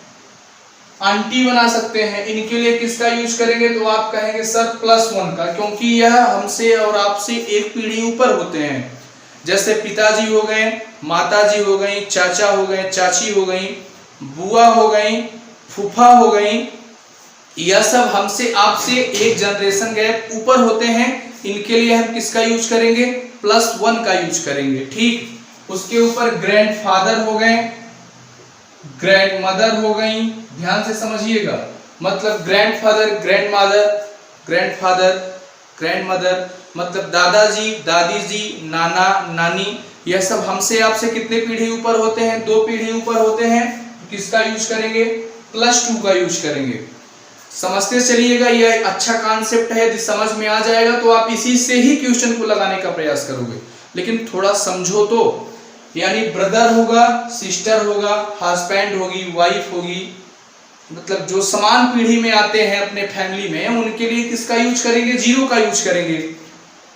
आंटी बना सकते हैं। इनके लिए किसका यूज करेंगे, तो आप कहेंगे सर +1 का, क्योंकि यह हमसे और आपसे एक पीढ़ी ऊपर होते हैं। जैसे पिताजी हो गए, माताजी हो गई, चाचा हो गए, चाची हो गई, बुआ हो गई, फूफा हो गई, यह सब हमसे आपसे एक जनरेशन गैप ऊपर होते हैं। इनके लिए हम किसका यूज करेंगे, +1 का यूज करेंगे। ठीक, उसके ऊपर ग्रैंडफादर हो गए, ग्रैंड मदर हो गई, ध्यान से समझिएगा। मतलब ग्रैंडफादर, ग्रैंडमदर, ग्रैंडफादर, ग्रैंडमदर, मतलब दादाजी, दादी जी, नाना नानी, यह सब हमसे आपसे कितने पीढ़ी ऊपर होते हैं, 2 पीढ़ी ऊपर होते हैं। किसका यूज करेंगे, +2 का यूज करेंगे। समझते चलिएगा, यह अच्छा कॉन्सेप्ट है, यदि समझ में आ जाएगा तो आप इसी से ही क्वेश्चन को लगाने का प्रयास करोगे। लेकिन थोड़ा समझो तो, यानी ब्रदर होगा, सिस्टर होगा, हस्बैंड होगी, वाइफ होगी, मतलब जो समान पीढ़ी में आते हैं अपने फैमिली में, उनके लिए किसका यूज करेंगे, जीरो का यूज करेंगे।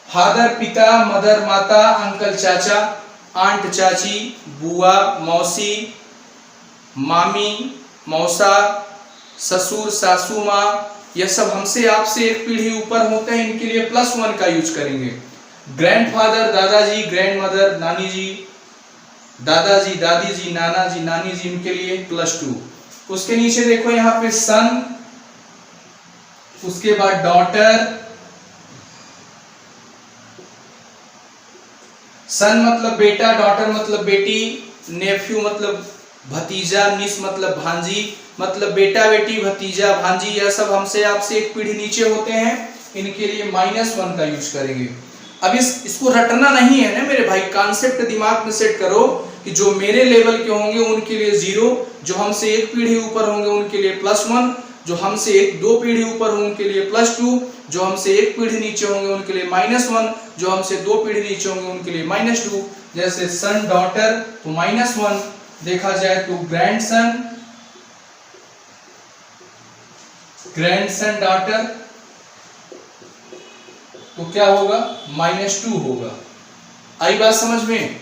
फादर पिता, मदर माता, अंकल चाचा, आंट चाची, बुआ मौसी, मामी मौसा, ससुर, सासू माँ, यह सब हमसे आपसे एक पीढ़ी ऊपर होते हैं, इनके लिए +1 का यूज करेंगे। ग्रैंडफादर दादाजी, ग्रैंडमदर नानी जी, दादाजी, दादी जी, नाना जी, नानी जी, इनके लिए +2। उसके नीचे देखो यहाँ पे सन, उसके बाद डॉटर, सन मतलब बेटा, डॉटर मतलब बेटी, नेफ्यू मतलब भतीजा, निस मतलब भांजी, मतलब बेटा बेटी भतीजा भांजी, यह सब हमसे आपसे एक पीढ़ी नीचे होते हैं, इनके लिए -1 का यूज करेंगे। अब इसको रटना नहीं है ना मेरे भाई, कॉन्सेप्ट दिमाग में सेट करो कि जो मेरे लेवल के होंगे उनके लिए 0, जो हमसे एक पीढ़ी ऊपर होंगे उनके लिए +1, जो हमसे एक 2 पीढ़ी ऊपर होंगे उनके लिए +2, जो हमसे एक पीढ़ी नीचे होंगे उनके लिए -1, जो हमसे 2 पीढ़ी नीचे होंगे उनके लिए -2। जैसे सन डॉटर तो -1, देखा जाए तो ग्रैंडसन, ग्रैंडसन डॉटर तो क्या होगा, -2 होगा। आई बात समझ में?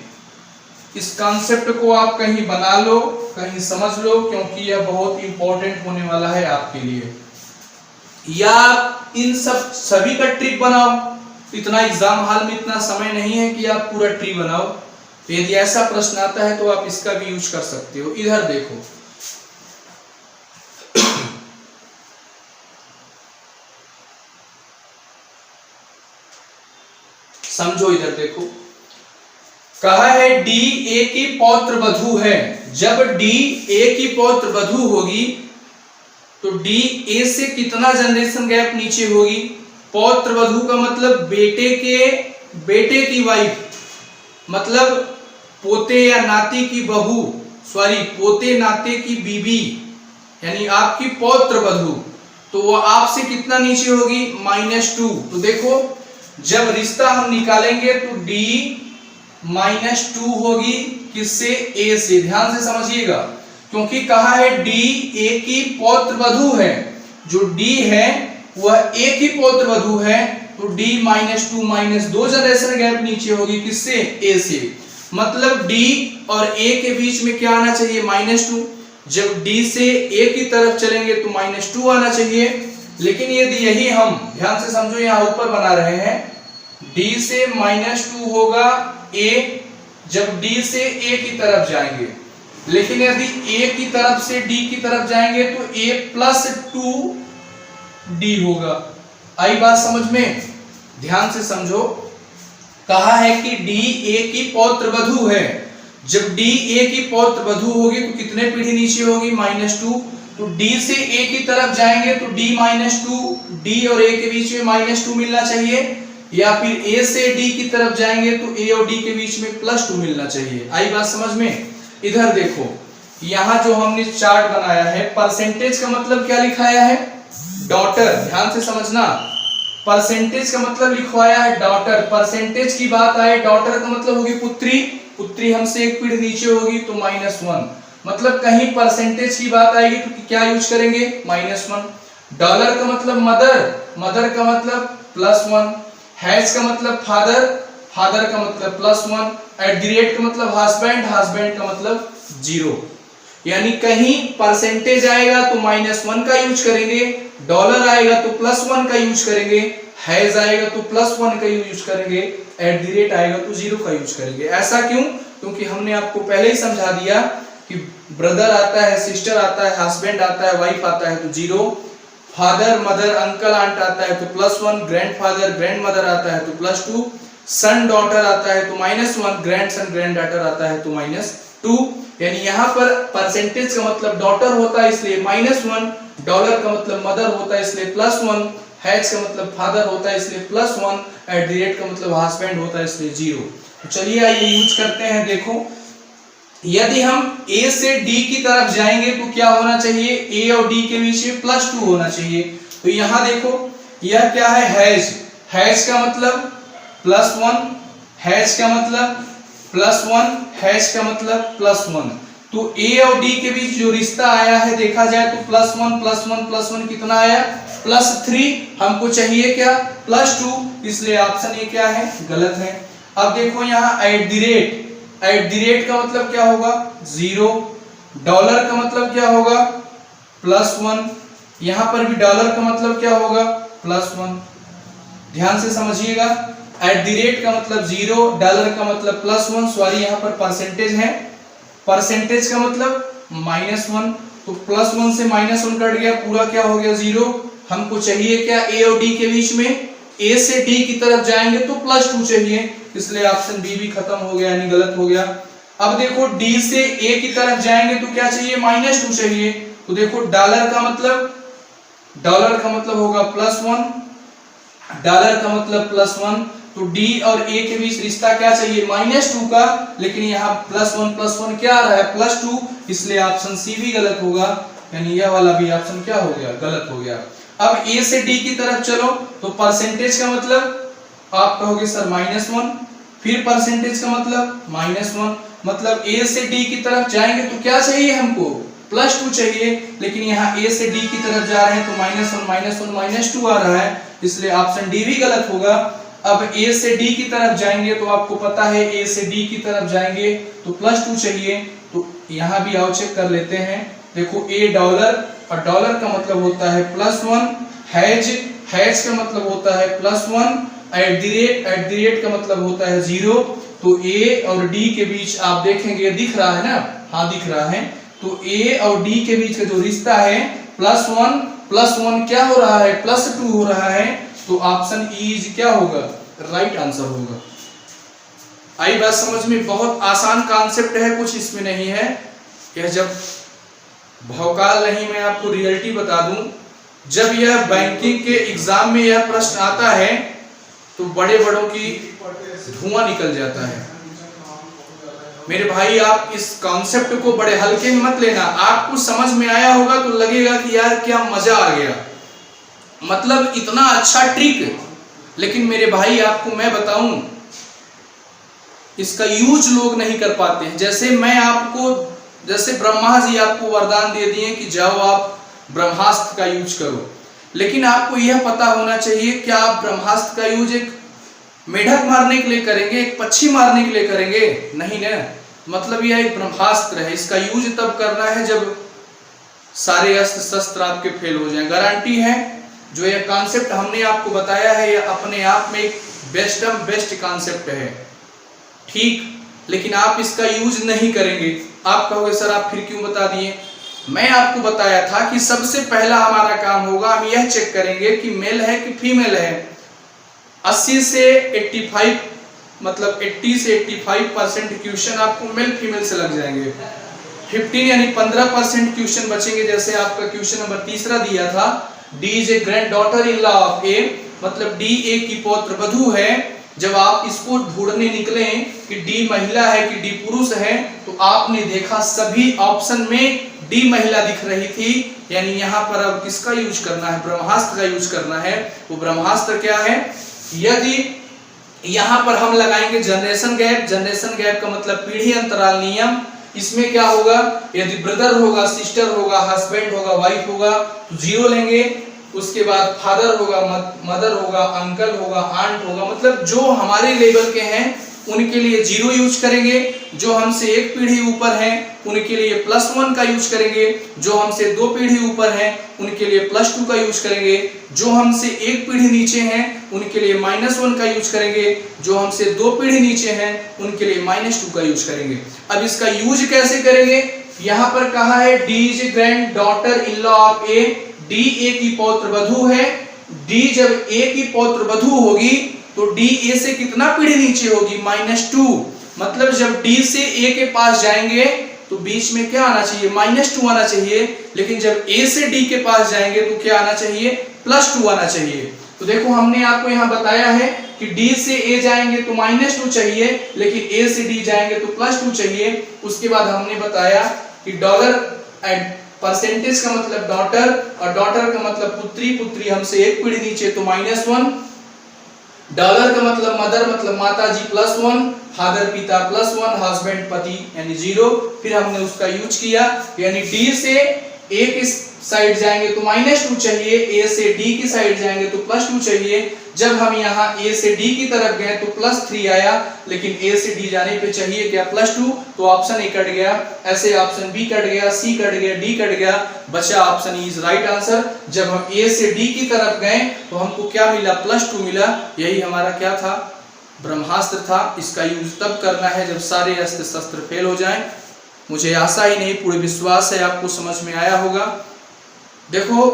इस कॉन्सेप्ट को आप कहीं बना लो, कहीं समझ लो, क्योंकि यह बहुत इंपॉर्टेंट होने वाला है आपके लिए। या इन सभी का ट्री बनाओ, इतना एग्जाम हॉल में इतना समय नहीं है कि आप पूरा ट्री बनाओ, तो यदि ऐसा प्रश्न आता है तो आप इसका भी यूज कर सकते हो। इधर देखो, समझो, इधर देखो, कहा है डी ए की पौत्र वधू है। जब डी ए की पौत्र वधू होगी तो डी ए से कितना जनरेशन गैप नीचे होगी? पौत्र वधू का मतलब बेटे की वाइफ, मतलब पोते या नाती की बहू, पोते नाते की बीबी, यानी आपकी पौत्र वधू, तो वो आपसे कितना नीचे होगी? -2। तो देखो, जब रिश्ता हम निकालेंगे तो डी -2 होगी, किससे? ए से। ध्यान से समझिएगा, क्योंकि कहा है डी ए की पौत्र वधू है, जो डी है वह ए की पौत्र वधू है, तो डी -2 जनरेशन गैप नीचे होगी, किससे? ए से। मतलब डी और ए के बीच में क्या आना चाहिए? -2। जब डी से ए की तरफ चलेंगे तो -2 आना चाहिए। लेकिन यदि यही हम ध्यान से समझो, यहां ऊपर बना रहे हैं, डी से -2 होगा ए, जब डी से ए की तरफ जाएंगे। लेकिन यदि ए की तरफ से डी की तरफ जाएंगे तो ए +2 डी होगा। आई बात समझ में? ध्यान से समझो, कहा है कि डी ए की पौत्र वधू है। जब डी ए की पौत्र वधू होगी तो कितने पीढ़ी नीचे होगी? -2। तो डी से ए की तरफ जाएंगे तो डी -2, डी और ए के बीच में -2 मिलना चाहिए, या फिर ए से डी की तरफ जाएंगे तो ए और डी के बीच में +2 मिलना चाहिए। आई बात समझ में? इधर देखो, यहां जो हमने चार्ट बनाया है, परसेंटेज का मतलब क्या लिखाया है? डॉटर। ध्यान से समझना, परसेंटेज का मतलब लिखवाया है डॉटर। परसेंटेज की बात आए, डॉटर का मतलब होगी पुत्री, पुत्री हमसे एक पीढ़ी नीचे होगी तो -1। मतलब कहीं परसेंटेज की बात आएगी तो क्या यूज करेंगे? -1। डॉलर का मतलब मदर, मदर का मतलब +1। हैज का मतलब फादर, फादर का मतलब +1। @ का मतलब हस्बैंड, हस्बैंड का मतलब 0। यानी कहीं परसेंटेज आएगा तो -1 का यूज करेंगे, डॉलर आएगा तो +1 का यूज करेंगे, हैज आएगा तो +1 का यूज करेंगे, @ आएगा तो 0 का यूज करेंगे। ऐसा क्यों? क्योंकि हमने आपको पहले ही समझा दिया कि ब्रदर आता है, सिस्टर आता है, हस्बैंड आता है, वाइफ आता है तो 0, फादर मदर अंकल आंट आता है तो +1, ग्रैंडफादर ग्रैंडमदर आता है तो +2, सन डॉटर आता है तो -1, ग्रैंडसन ग्रैंडडॉटर आता है तो -2। यानी यहाँ पर परसेंटेज का मतलब डॉटर होता है इसलिए -1, डॉलर का मतलब मदर होता है इसलिए +1, हैज का मतलब फादर होता है इसलिए +1, @ का मतलब हस्बैंड होता है इसलिए 0। तो चलिए आइए यूज करते हैं। देखो, यदि हम ए से डी की तरफ जाएंगे तो क्या होना चाहिए? ए और डी के बीच में +2 होना चाहिए। तो यहां देखो, यह क्या है? हैज। हैज का मतलब +1, हैज का मतलब +1, हैज का मतलब +1। तो ए और डी के बीच जो रिश्ता आया है देखा जाए तो +1 +1 +1 कितना आया? +3। हमको चाहिए क्या? +2, इसलिए ऑप्शन ए क्या है? गलत है। अब देखो यहाँ @ का मतलब क्या होगा? 0। डॉलर का मतलब क्या होगा? +1। यहां पर भी डॉलर का मतलब क्या होगा, +1। ध्यान से समझिएगा, @ का मतलब 0, डॉलर का मतलब +1, सॉरी यहाँ पर परसेंटेज है, परसेंटेज का मतलब -1, तो +1 से -1 कट गया, पूरा क्या हो गया 0। हमको चाहिए क्या, ए और डी के बीच में, ए से डी की तरफ जाएंगे तो +2 चाहिए, इसलिए ऑप्शन बी भी खत्म हो गया, यानी गलत हो गया। अब देखो डी से ए की तरफ जाएंगे तो क्या चाहिए, -2 चाहिए, तो देखो डॉलर का मतलब होगा +1, डॉलर का मतलब +1, तो डी और ए के बीच रिश्ता क्या चाहिए, -2 का, लेकिन यहाँ +1 क्या आ रहा है, +2, इसलिए ऑप्शन सी भी गलत होगा, यानी यह वाला भी ऑप्शन क्या हो गया, गलत हो गया। अब ए से डी की तरफ चलो, तो परसेंटेज का मतलब आप कहोगे सर -1, फिर परसेंटेज का मतलब -1, मतलब ए से डी की तरफ जाएंगे तो क्या चाहिए हमको, +2 चाहिए, लेकिन यहाँ ए से डी की तरफ जा रहे हैं तो -1 -2 आ रहा है, इसलिए ऑप्शन डी भी गलत होगा। अब ए से डी की तरफ जाएंगे तो आपको पता है ए से डी की तरफ जाएंगे तो +2 चाहिए, तो यहाँ भी आओ चेक कर लेते हैं। देखो ए डॉलर, और डॉलर का मतलब होता है +1, हैज का मतलब होता है +1, @ का मतलब होता है 0, तो ए और डी के बीच आप देखेंगे, दिख रहा है ना, हाँ दिख रहा है, तो ए और डी के बीच का जो रिश्ता है +1 क्या हो रहा है, +2 हो रहा है, तो ऑप्शन ई क्या होगा, राइट आंसर होगा। आई बात समझ में, बहुत आसान कॉन्सेप्ट है, कुछ इसमें नहीं है, यह जब भौकाल नहीं, मैं आपको रियलिटी बता दूं, जब यह बैंकिंग के एग्जाम में यह प्रश्न आता है तो बड़े बड़ों की धुआं निकल जाता है। मेरे भाई आप इस कॉन्सेप्ट को बड़े हल्के में मत लेना, आपको समझ में आया होगा तो लगेगा कि यार क्या मजा आ गया, मतलब इतना अच्छा ट्रिक, लेकिन मेरे भाई आपको मैं बताऊं, इसका यूज लोग नहीं कर पाते हैं। जैसे ब्रह्मा जी आपको वरदान दे दिए कि जाओ आप ब्रह्मास्त्र का यूज करो, लेकिन आपको यह पता होना चाहिए क्या आप ब्रह्मास्त्र का यूज एक मेढक मारने के लिए करेंगे, एक पक्षी मारने के लिए करेंगे, नहीं ना, मतलब यह एक ब्रह्मास्त्र है, इसका यूज तब करना है जब सारे अस्त्र शस्त्र आपके फेल हो जाएं। गारंटी है जो यह कॉन्सेप्ट हमने आपको बताया है यह अपने आप में एक बेस्ट कॉन्सेप्ट है, ठीक, लेकिन आप इसका यूज नहीं करेंगे। आप कहोगे सर आप फिर क्यों बता दिए, मैं आपको बताया था कि सबसे पहला हमारा काम होगा, हम यह चेक करेंगे कि मेल है कि फीमेल है। 80 से 85 मतलब 80 से 85% क्वेश्चन आपको मेल फीमेल से लग जाएंगे, 15 यानी 15% क्वेश्चन बचेंगे। जैसे आपका क्वेश्चन नंबर 3 दिया था, D is a grand daughter in law of A, मतलब डी ए की पौत्र वधू है। जब आप इसको ढूंढने निकले कि डी महिला है कि डी पुरुष है, तो आपने देखा सभी ऑप्शन में डी महिला दिख रही थी, यानी यहाँ पर अब किसका यूज करना है, ब्रह्मास्त्र का यूज करना है। वो ब्रह्मास्त्र क्या है, यदि यहाँ पर हम लगाएंगे जनरेशन गैप का मतलब पीढ़ी अंतराल नियम। इसमें क्या होगा, यदि ब्रदर होगा, सिस्टर होगा, हस्बैंड होगा, वाइफ होगा तो 0 लेंगे, उसके बाद फादर होगा, मदर होगा, अंकल होगा, आंट होगा, मतलब जो हमारे लेवल के हैं उनके लिए 0 यूज करेंगे, जो हमसे एक पीढ़ी ऊपर हैं उनके लिए +1 का यूज करेंगे, जो हमसे 2 पीढ़ी ऊपर हैं उनके लिए +2 का यूज करेंगे, जो हमसे एक पीढ़ी नीचे हैं उनके लिए -1 का यूज करेंगे, जो हमसे 2 पीढ़ी नीचे हैं उनके लिए -2 का यूज करेंगे। अब इसका यूज कैसे करेंगे, यहाँ पर कहा है D is grand daughter in law of A, D A की पौत्र वधू है। डी जब ए की पौत्र वधू होगी तो डी ए से कितना पीढ़ी नीचे होगी, -2, मतलब जब डी से ए के पास जाएंगे तो बीच में क्या आना चाहिए, -2 आना चाहिए, लेकिन जब ए से डी के पास जाएंगे तो क्या आना चाहिए, +2 आना चाहिए। तो देखो हमने आपको यहाँ बताया है कि डी से ए जाएंगे तो -2 चाहिए, लेकिन ए से डी जाएंगे तो +2 चाहिए। उसके बाद हमने बताया कि डॉलर परसेंटेज का मतलब डॉटर, और डॉटर का मतलब पुत्री हमसे एक पीढ़ी नीचे तो -1, डॉलर का मतलब मदर मतलब माता जी +1, फादर पिता +1, हस्बैंड पति यानी 0। फिर हमने उसका यूज किया, यानी डी से ए की साइड जाएंगे तो -2 चाहिए, ए से डी की साइड जाएंगे तो +2 चाहिए। जब हम यहाँ A से D की तरफ गए तो +3 आया, लेकिन A से D जाने पे चाहिए क्या +2, तो ऑप्शन ए कट गया। ऐसे ऑप्शन बी कट गया, सी कट गया, डी कट गया, बचा option E is right answer. जब हम A से D की तरफ गए तो हमको क्या मिला, +2 मिला। यही हमारा क्या था, ब्रह्मास्त्र था। इसका यूज तब करना है जब सारे अस्त्र शस्त्र फेल हो जाएं। मुझे आशा ही नहीं पूरे विश्वास है आपको समझ में आया होगा। देखो,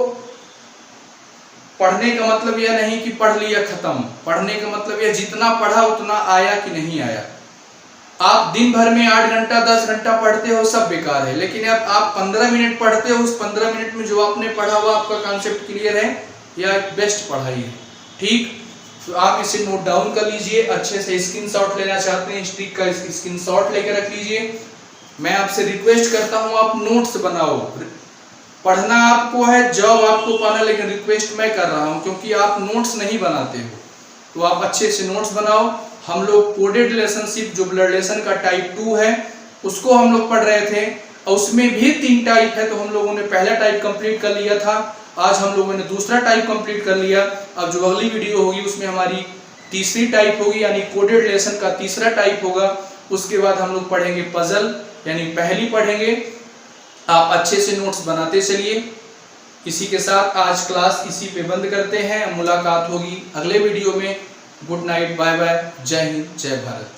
पढ़ने का मतलब यह नहीं कि पढ़ लिया खत्म, पढ़ने का मतलब यह जितना पढ़ा उतना आया कि नहीं आया। आप दिन भर में 8 घंटा 10 घंटा पढ़ते हो सब बेकार है, लेकिन अब आप 15 मिनट पढ़ते हो, उस 15 मिनट में जो आपने पढ़ा हुआ आपका कॉन्सेप्ट क्लियर है, यह बेस्ट पढ़ाई है। ठीक, तो आप इसे नोट डाउन कर लीजिए, अच्छे से स्क्रीनशॉट लेना चाहते हैं हिस्ट्री का स्क्रीनशॉट लेकर रख लीजिए। मैं आपसे रिक्वेस्ट करता हूं आप नोट्स बनाओ। पढ़ना आपको है, जॉब आपको पाना, लेकिन रिक्वेस्ट मैं कर रहा हूं क्योंकि आप नोट्स नहीं बनाते हो, तो आप अच्छे से नोट्स बनाओ। हम लोग कोडेड रिलेशनशिप जो ब्लड रिलेशन का टाइप 2 है उसको हम लोग पढ़ रहे थे, और उसमें भी 3 टाइप है। तो हम लोगों ने पहला टाइप कंप्लीट कर लिया था, आज हम लोगों ने दूसरा टाइप कंप्लीट कर लिया। अब जो अगली वीडियो होगी उसमें हमारी तीसरी टाइप होगी, यानी कोडेड रिलेशन का तीसरा टाइप होगा। उसके बाद हम लोग पढ़ेंगे पजल, यानी पहली पढ़ेंगे। आप अच्छे से नोट्स बनाते चलिए। इसी के साथ आज क्लास इसी पे बंद करते हैं, मुलाकात होगी अगले वीडियो में। गुड नाइट, बाय बाय, जय हिंद, जय भारत।